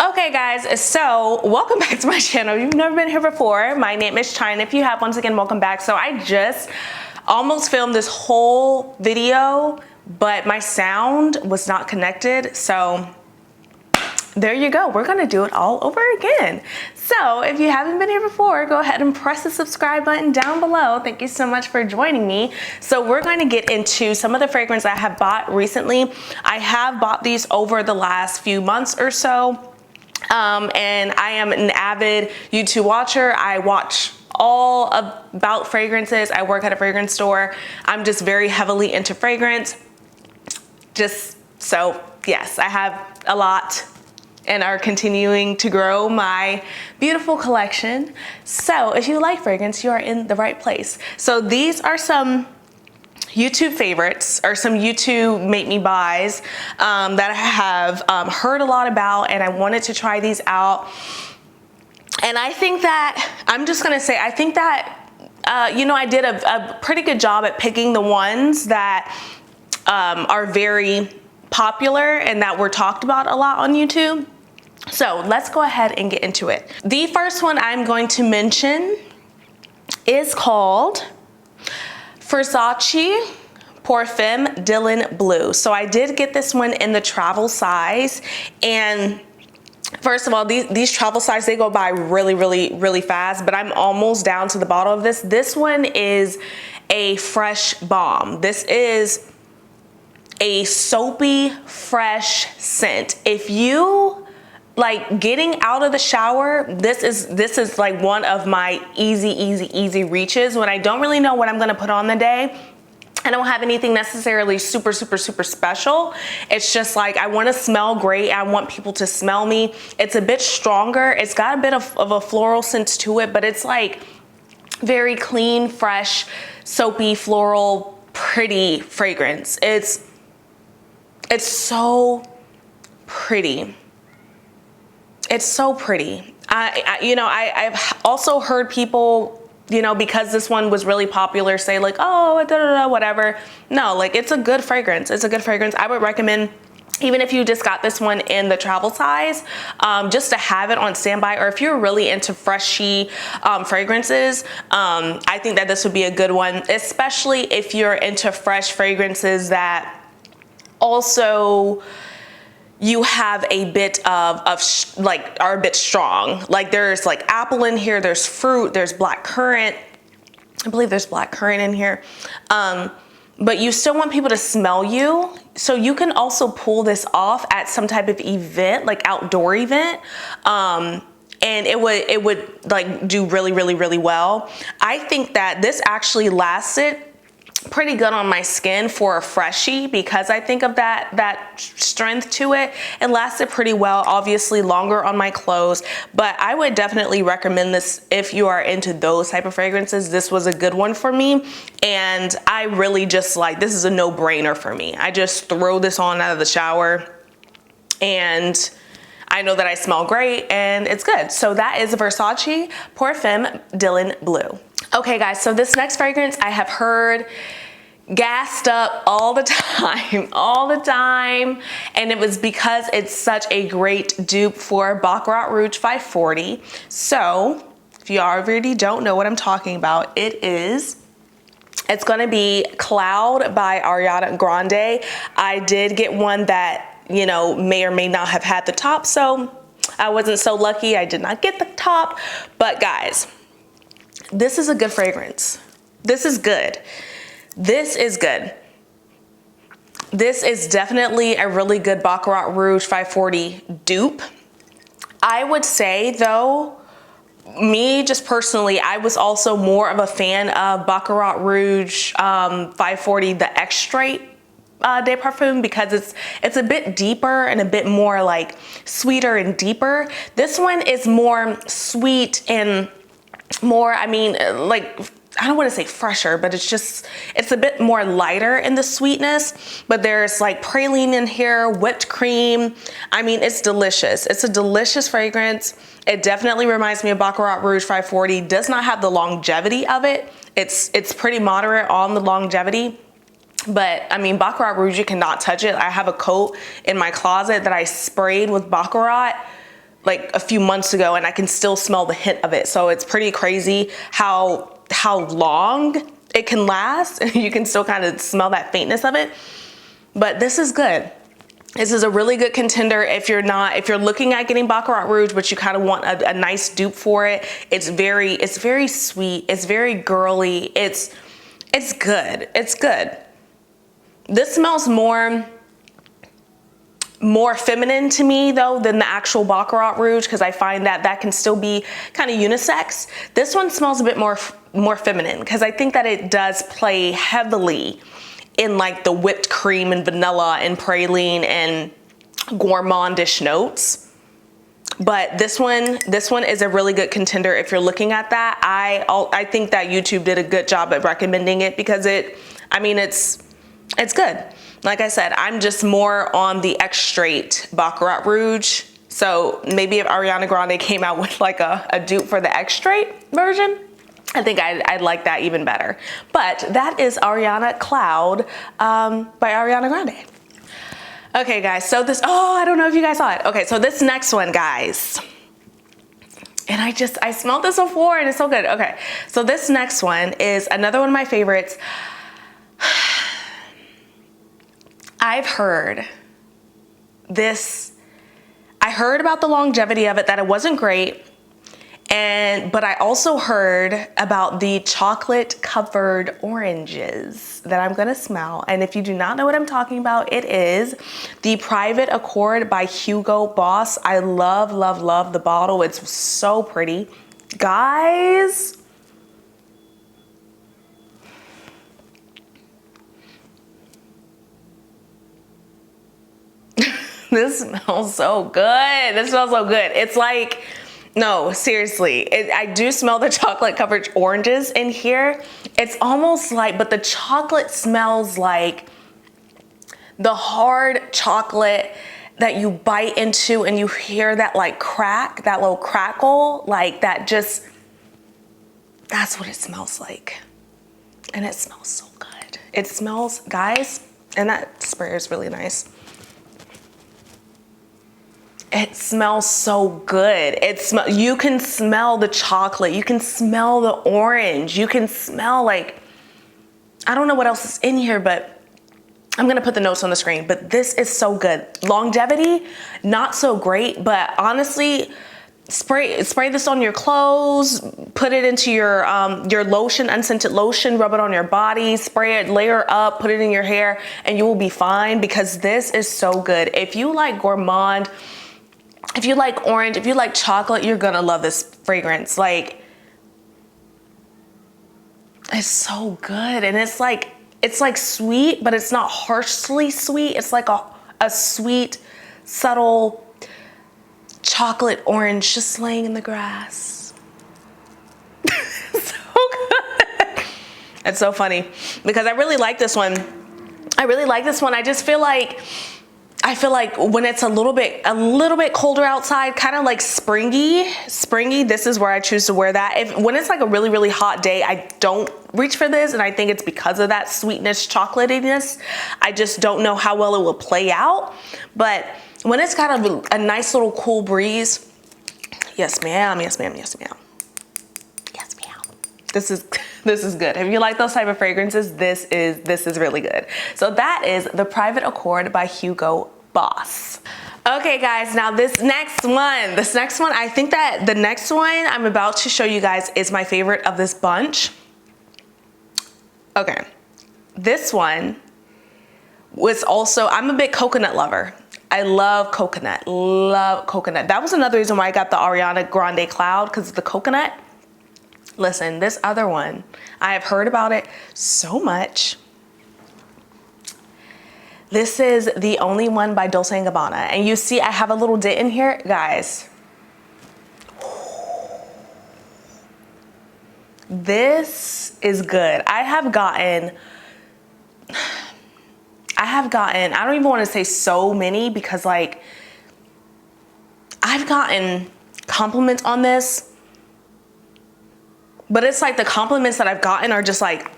Okay guys, so welcome back to my channel. If you've never been here before, my name is China. If you have, once again, welcome back. So I just almost filmed this whole video, but my sound was not connected. So there you go. We're gonna do it all over again. So if you haven't been here before, go ahead and press the subscribe button down below. Thank you so much for joining me. So we're going to get into some of the fragrance I have bought recently. I have bought these over the last few months or so. And I am an avid YouTube watcher. I watch all about fragrances. I work at a fragrance store. I'm just very heavily into fragrance. So yes, I have a lot and are continuing to grow my beautiful collection. So if you like fragrance, you are in the right place. So these are some YouTube favorites, or some YouTube make me buys that I have heard a lot about, and I wanted to try these out. And I think that, I'm just gonna say, I think that, you know, I did a pretty good job at picking the ones that are very popular and that were talked about a lot on YouTube. So let's go ahead and get into it. The first one I'm going to mention is called Versace Perfume Dylan Blue. So I did get this one in the travel size, and first of all, these travel size, they go by really fast, but I'm almost down to the bottle of this. This one is a fresh bomb. This is a soapy, fresh scent. If you like getting out of the shower, this is like one of my easy reaches when I don't really know what I'm gonna put on the day. I don't have anything necessarily super special. It's just like, I want to smell great. I want people to smell me. It's a bit stronger. It's got a bit of a floral scent to it, but it's like very clean, fresh, soapy, floral, pretty fragrance. It's so pretty. It's so pretty. I've also heard people, you know, because this one was really popular, say like, oh, whatever. No, like, it's a good fragrance. It's a good fragrance. I would recommend, even if you just got this one in the travel size, just to have it on standby, or if you're really into freshy fragrances, I think that this would be a good one, especially if you're into fresh fragrances that also you have a bit of like, are a bit strong. Like, there's like apple in here, there's fruit, there's black currant. I believe there's black currant in here. But you still want people to smell you. So you can also pull this off at some type of event, like outdoor event. And it would like do really well. I think that this actually lasted pretty good on my skin for a freshie, because I think of that strength to it. It lasted pretty well, obviously longer on my clothes, but I would definitely recommend this if you are into those type of fragrances. This was a good one for me, and I really just like, this is a no-brainer for me. I just throw this on out of the shower and I know that I smell great and it's good. So that is Versace Perfume Dylan Blue. Okay guys, so this next fragrance I have heard gassed up all the time, and it was because it's such a great dupe for Baccarat Rouge 540. So if you already don't know what I'm talking about, it's gonna be Cloud by Ariana Grande. I did get one that, you know, may or may not have had the top, so I wasn't so lucky. I did not get the top, but guys, this is a good fragrance. This is good. This is good. This is definitely a really good Baccarat Rouge 540 dupe. I would say though, me just personally, I was also more of a fan of Baccarat Rouge 540, the Extrait de Parfum, because it's a bit deeper and a bit more like sweeter and deeper. This one is more sweet and more, I mean, like, I don't want to say fresher, but it's a bit more lighter in the sweetness, but there's like praline in here, whipped cream. I mean, it's delicious. It's a delicious fragrance. It definitely reminds me of Baccarat Rouge 540. Does not have the longevity of it. It's pretty moderate on the longevity, but I mean, Baccarat Rouge, you cannot touch it. I have a coat in my closet that I sprayed with Baccarat like a few months ago, and I can still smell the hint of it. So it's pretty crazy how long it can last, and you can still kind of smell that faintness of it. But this is good. This is a really good contender if you're looking at getting Baccarat Rouge, but you kind of want a nice dupe for it. It's very sweet. It's very girly. It's good. It's good. This smells more feminine to me though than the actual Baccarat Rouge, because I find that can still be kind of unisex. This one smells a bit more feminine, because I think that it does play heavily in like the whipped cream and vanilla and praline and gourmandish notes. But this one is a really good contender if you're looking at that. I think that YouTube did a good job at recommending it, because it's good. Like I said, I'm just more on the X-Straight Baccarat Rouge. So maybe if Ariana Grande came out with like a dupe for the X-Straight version, I think I'd like that even better. But that is Ariana Cloud by Ariana Grande. Okay guys, so I don't know if you guys saw it. Okay, so this next one, guys. And I smelled this before and it's so good. Okay, so this next one is another one of my favorites. I've heard this, I heard about the longevity of it, that it wasn't great. But I also heard about the chocolate covered oranges that I'm gonna smell. And if you do not know what I'm talking about, it is the Private Accord by Hugo Boss. I love, love, love the bottle. It's so pretty. Guys, this smells so good. This smells so good. It's like, no, seriously, I do smell the chocolate covered oranges in here. It's almost like, but the chocolate smells like the hard chocolate that you bite into and you hear that like crack, that little crackle, like that just, that's what it smells like. And it smells so good. It smells, guys, and that sprayer is really nice. It smells so good. You can smell the chocolate. You can smell the orange. You can smell like, I don't know what else is in here, but I'm gonna put the notes on the screen, but this is so good. Longevity, not so great, but honestly, spray this on your clothes, put it into your lotion, unscented lotion, rub it on your body, spray it, layer up, put it in your hair, and you will be fine, because this is so good. If you like gourmand, if you like orange, if you like chocolate, you're gonna love this fragrance. Like, it's so good. And it's like sweet, but it's not harshly sweet. It's like a sweet, subtle chocolate orange just laying in the grass. So good. It's so funny because I really like this one. I just feel like, when it's a little bit colder outside, kind of like springy, this is where I choose to wear that. When it's like a really, really hot day, I don't reach for this, and I think it's because of that sweetness, chocolatiness. I just don't know how well it will play out. But when it's kind of a nice little cool breeze, yes ma'am, yes ma'am, yes ma'am. Yes ma'am. This is good. If you like those type of fragrances, this is really good. So that is the Private Accord by Hugo Boss. Okay guys, now this next one, I think that the next one I'm about to show you guys is my favorite of this bunch. Okay, this one was also, I'm a big coconut lover. I love coconut, That was another reason why I got the Ariana Grande Cloud, because of the coconut. Listen, this other one, I have heard about it so much. This is the Only One by Dolce Gabbana. And you see I have a little dent in here, guys. This is good. I have gotten, I don't even want to say so many, because like, I've gotten compliments on this, but it's like the compliments that I've gotten are just like,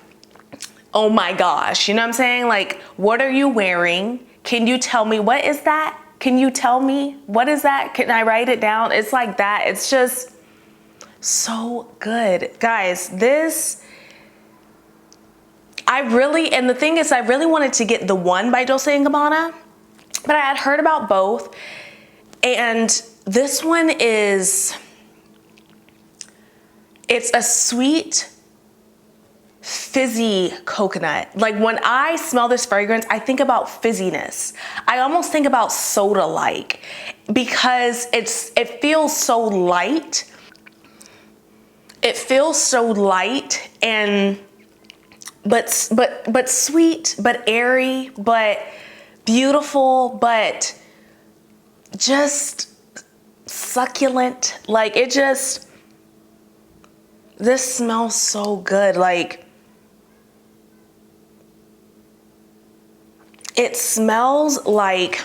oh my gosh, you know what I'm saying? Like, what are you wearing? Can you tell me, what is that? Can you tell me? What is that? Can I write it down? It's like that. It's just so good. Guys, this, and the thing is, I really wanted to get the one by Dolce & Gabbana, but I had heard about both. And this one is, it's a sweet, fizzy coconut. Like when I smell this fragrance, I think about fizziness. I almost think about soda-like because it feels so light. It feels so light and but sweet, but airy, but beautiful, but just succulent. Like it just, this smells so good. Like it smells like,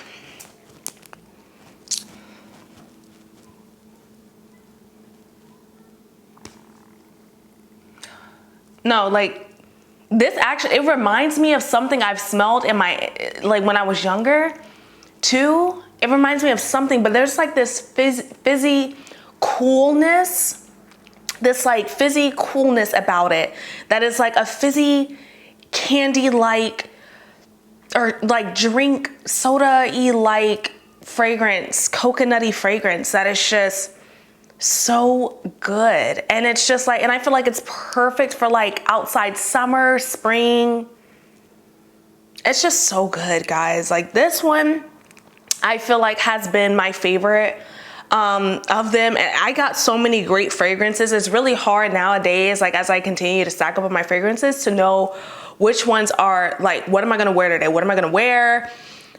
no, like this actually, it reminds me of something I've smelled in my, like when I was younger too. It reminds me of something, but there's like this fizzy coolness, this like fizzy coolness about it that is like a fizzy candy-like or like drink soda-y like fragrance, coconutty fragrance that is just so good. And it's just like, and I feel like it's perfect for like outside summer, spring. It's just so good, guys. Like this one, I feel like has been my favorite of them. And I got so many great fragrances. It's really hard nowadays, like as I continue to stack up on my fragrances, to know which ones are like, what am I gonna wear today? What am I gonna wear?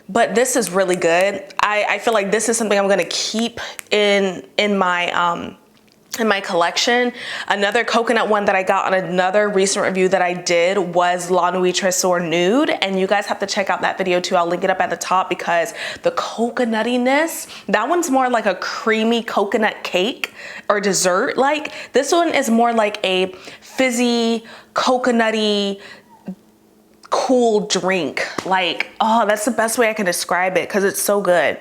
But this is really good. I feel like this is something I'm gonna keep in my collection. Another coconut one that I got on another recent review that I did was La Nuit Tresor Nude, and you guys have to check out that video too. I'll link it up at the top because the coconuttiness, that one's more like a creamy coconut cake or dessert. Like this one is more like a fizzy, coconutty, cool drink. Like, oh, that's the best way I can describe it because it's so good.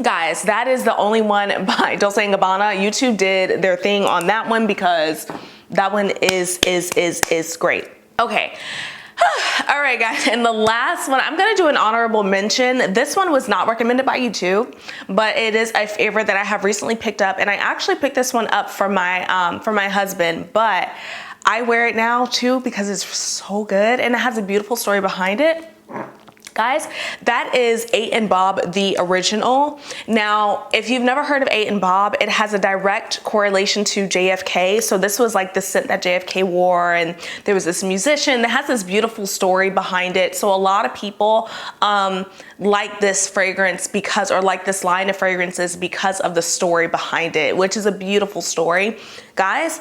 Guys, that is the only one by Dolce & Gabbana. YouTube did their thing on that one because that one is great. Okay. All right, guys, and the last one, I'm gonna do an honorable mention. This one was not recommended by YouTube, but it is a favorite that I have recently picked up, and I actually picked this one up for my husband, but I wear it now too because it's so good and it has a beautiful story behind it. Guys, that is 8 & Bob, the original. Now, if you've never heard of 8 & Bob, it has a direct correlation to JFK. So this was like the scent that JFK wore, and there was this musician that has this beautiful story behind it. So a lot of people like this fragrance because, or like this line of fragrances because of the story behind it, which is a beautiful story. Guys,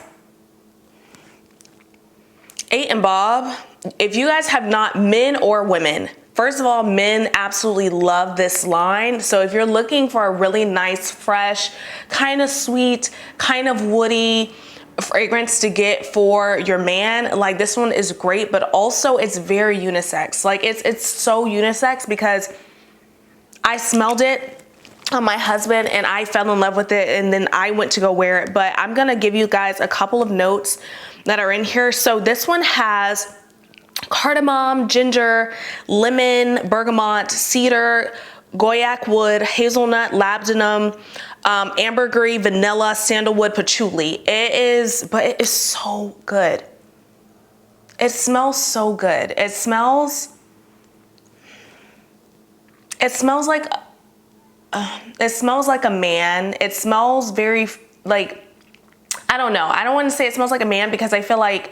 8 & Bob, if you guys have not, men or women, first of all, men absolutely love this line. So if you're looking for a really nice, fresh, kind of sweet, kind of woody fragrance to get for your man, like this one is great, but also it's very unisex. Like it's so unisex because I smelled it on my husband and I fell in love with it, and then I went to go wear it. But I'm gonna give you guys a couple of notes that are in here. So this one has cardamom, ginger, lemon, bergamot, cedar, guaiac wood, hazelnut, labdanum, ambergris, vanilla, sandalwood, patchouli. It is so good. It smells so good. It smells like a man. It smells very like, I don't know. I don't want to say it smells like a man because I feel like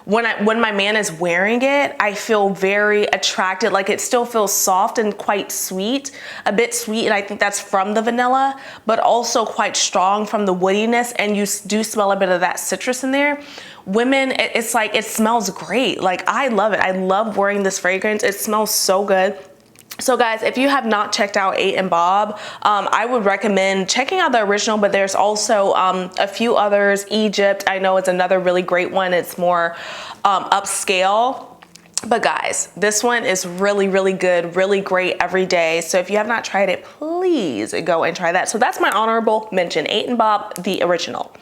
when my man is wearing it, I feel very attracted. Like it still feels soft and quite sweet, a bit sweet. And I think that's from the vanilla, but also quite strong from the woodiness. And you do smell a bit of that citrus in there. Women, it's like, it smells great. Like I love it. I love wearing this fragrance. It smells so good. So guys, if you have not checked out 8 & Bob, I would recommend checking out the original, but there's also a few others. Egypt, I know it's another really great one. It's more upscale. But guys, this one is really, really good, really great every day. So if you have not tried it, please go and try that. So that's my honorable mention, 8 and Bob, the original.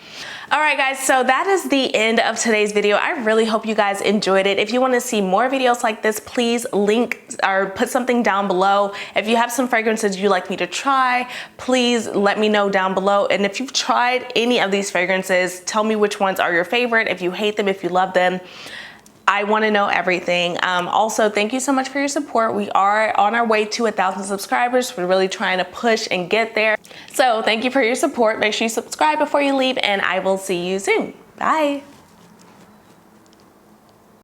All right, guys, so that is the end of today's video. I really hope you guys enjoyed it. If you want to see more videos like this, please link or put something down below. If you have some fragrances you'd like me to try, please let me know down below. And if you've tried any of these fragrances, tell me which ones are your favorite, if you hate them, if you love them. I want to know everything. Also, thank you so much for your support. We are on our way to 1,000 subscribers. We're really trying to push and get there. So thank you for your support. Make sure you subscribe before you leave, and I will see you soon. Bye.